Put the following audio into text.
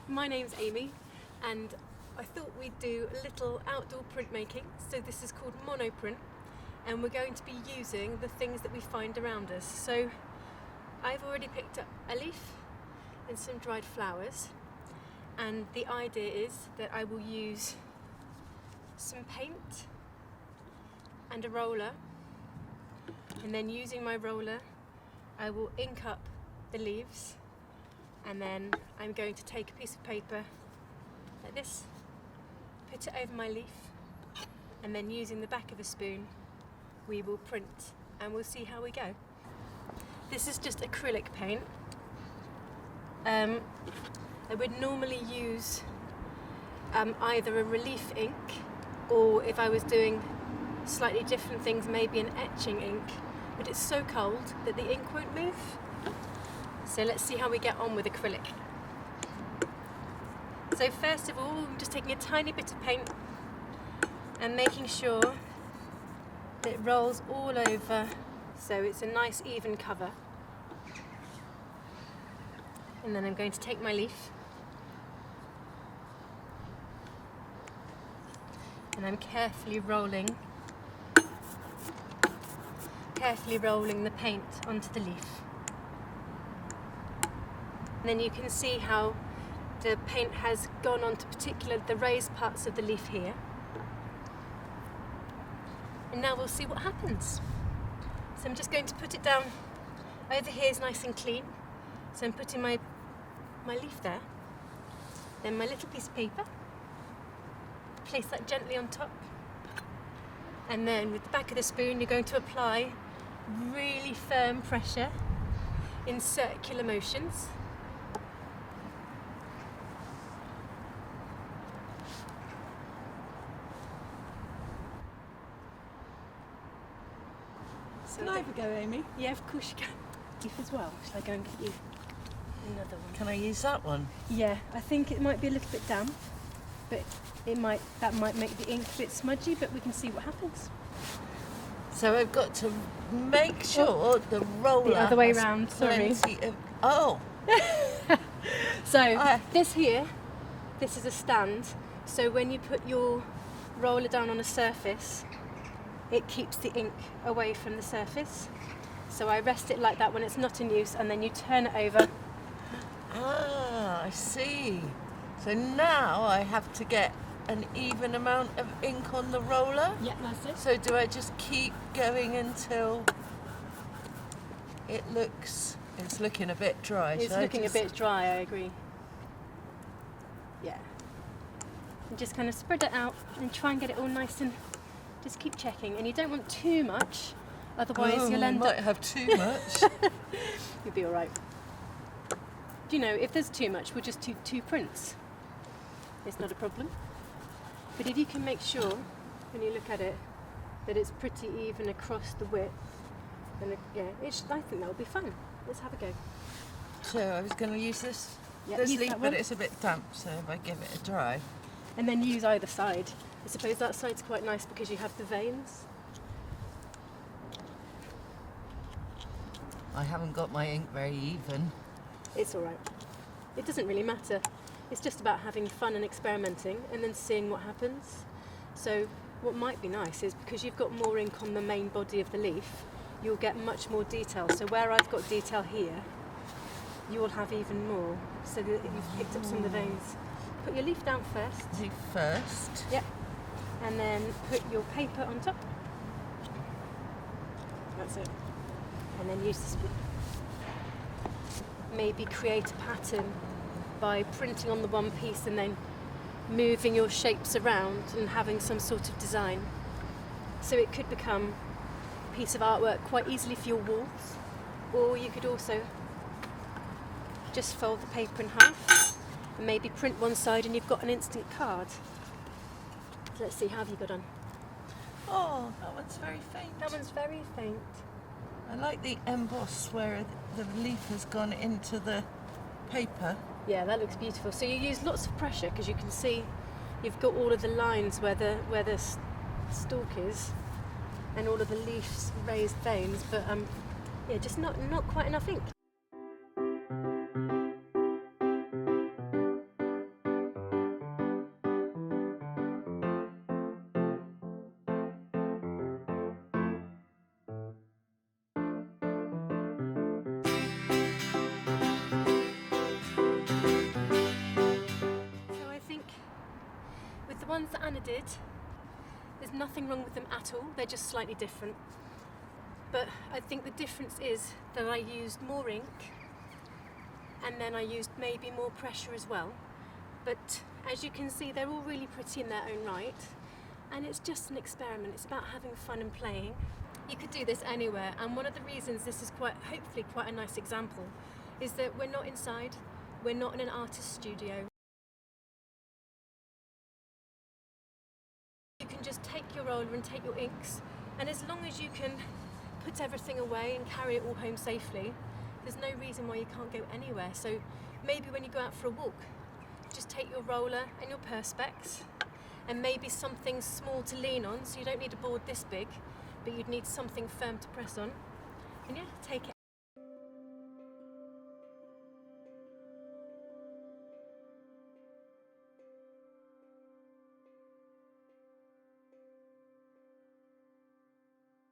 My name's Amy and I thought we'd do a little outdoor printmaking. So this is called monoprint and we're going to be using the things that we find around us. So I've already picked up a leaf and some dried flowers, and the idea is that I will use some paint and a roller, and then using my roller I will ink up the leaves, and then I'm going to take a piece of paper like this, put it over my leaf, and then using the back of a spoon we will print and we'll see how we go. This is just acrylic paint. I would normally use either a relief ink, or if I was doing slightly different things, maybe an etching ink, but it's so cold that the ink won't move. So let's see how we get on with acrylic. So first of all, I'm just taking a tiny bit of paint and making sure that it rolls all over so it's a nice even cover. And then I'm going to take my leaf and I'm carefully rolling the paint onto the leaf. And then you can see how the paint has gone onto the raised parts of the leaf here. And now we'll see what happens. So I'm just going to put it down. Over here is nice and clean. So I'm putting my leaf there. Then my little piece of paper. Place that gently on top. And then with the back of the spoon you're going to apply really firm pressure in circular motions. Can I have a go, Amy? Yeah, of course you can. You as well. Shall I go and get you another one? Can I use that one? Yeah, I think it might be a little bit damp, but that might make the ink a bit smudgy, but we can see what happens. So I've got to make sure the roller the other way has round, sorry. plenty of... Oh! So this is a stand, so when you put your roller down on a surface, it keeps the ink away from the surface. So I rest it like that when it's not in use, and then you turn it over. Ah, I see. So now I have to get an even amount of ink on the roller? Yeah, that's it. So do I just keep going until it's looking a bit dry? It's looking a bit dry, I agree. Yeah. And just kind of spread it out and try and get it all nice, and just keep checking. And you don't want too much, otherwise you'll end up... might have too much. You'll be all right. Do you know, if there's too much, we'll just do 2 prints. It's not a problem. But if you can make sure, when you look at it, that it's pretty even across the width, then I think that'll be fun. Let's have a go. So I was going to use this Use leaf, that but one. it's a bit damp, so if I give it a dry. And then use either side. I suppose that side's quite nice because you have the veins. I haven't got my ink very even. It's all right. It doesn't really matter. It's just about having fun and experimenting and then seeing what happens. So what might be nice is, because you've got more ink on the main body of the leaf, you'll get much more detail. So where I've got detail here, you will have even more. So that you've picked up some of the veins. Put your leaf down first. Leaf first. Yep. And then put your paper on top. That's it. And then use the spoon. Maybe create a pattern by printing on the one piece and then moving your shapes around and having some sort of design. So it could become a piece of artwork quite easily for your walls, or you could also just fold the paper in half and maybe print one side and you've got an instant card. So let's see, how have you got on? Oh, that one's very faint. That one's very faint. I like the emboss where the leaf has gone into the paper. Yeah, that looks beautiful. So you use lots of pressure because you can see you've got all of the lines where the stalk is, and all of the leaves raised veins, but yeah, just not quite enough ink. did. There's nothing wrong with them at all, they're just slightly different. But I think the difference is that I used more ink, and then I used maybe more pressure as well. But as you can see, they're all really pretty in their own right, and it's just an experiment. It's about having fun and playing. You could do this anywhere, and one of the reasons this is hopefully quite a nice example is that we're not inside, we're not in an artist's studio. You can just take your roller and take your inks, and as long as you can put everything away and carry it all home safely, there's no reason why you can't go anywhere. So maybe when you go out for a walk, just take your roller and your perspex, and maybe something small to lean on, so you don't need a board this big, but you'd need something firm to press on. And yeah, take it